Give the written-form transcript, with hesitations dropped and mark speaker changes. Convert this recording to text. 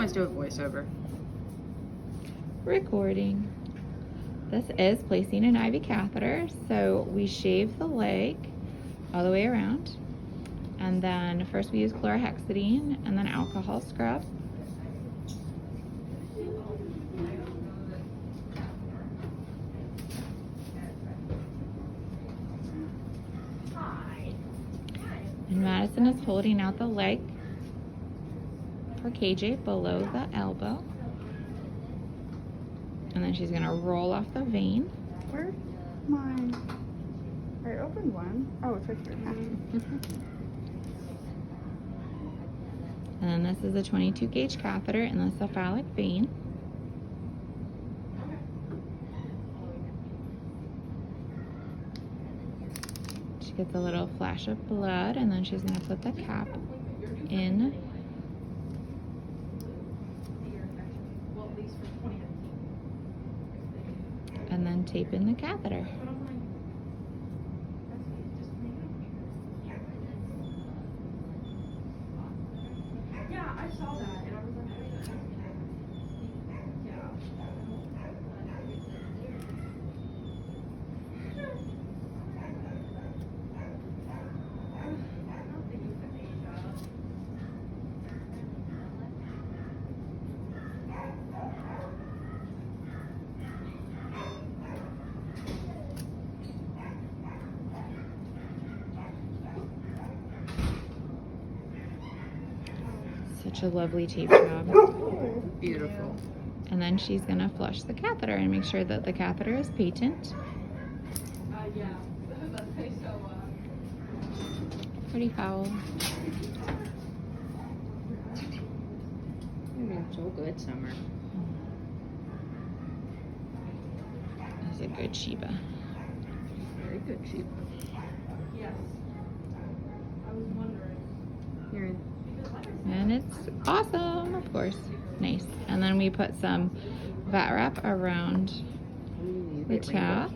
Speaker 1: always do a voiceover.
Speaker 2: Recording. This is placing an IV catheter. So we shave the leg all the way around. And then first we use chlorhexidine and then alcohol scrub. And Madison is holding out the leg for KJ below the elbow. And then she's gonna roll off the vein.
Speaker 3: Where's my... I opened one. Oh, it's right here.
Speaker 2: And then this is a 22 gauge catheter in the cephalic vein. She gets a little flash of blood, and then she's gonna put the cap in. And then tape in the catheter.
Speaker 3: Yeah, I saw that and I was like,
Speaker 2: Such a lovely tape job.
Speaker 1: Beautiful.
Speaker 2: And then she's gonna flush the catheter and make sure that the catheter is patent.
Speaker 3: yeah.
Speaker 2: Pretty foul.
Speaker 1: You're doing so good, Summer.
Speaker 2: That's a good Sheba.
Speaker 1: Very good, Sheep.
Speaker 3: Yes. I was wondering.
Speaker 1: Here.
Speaker 2: And it's awesome, of course. Nice. And then we put some vat wrap around the top.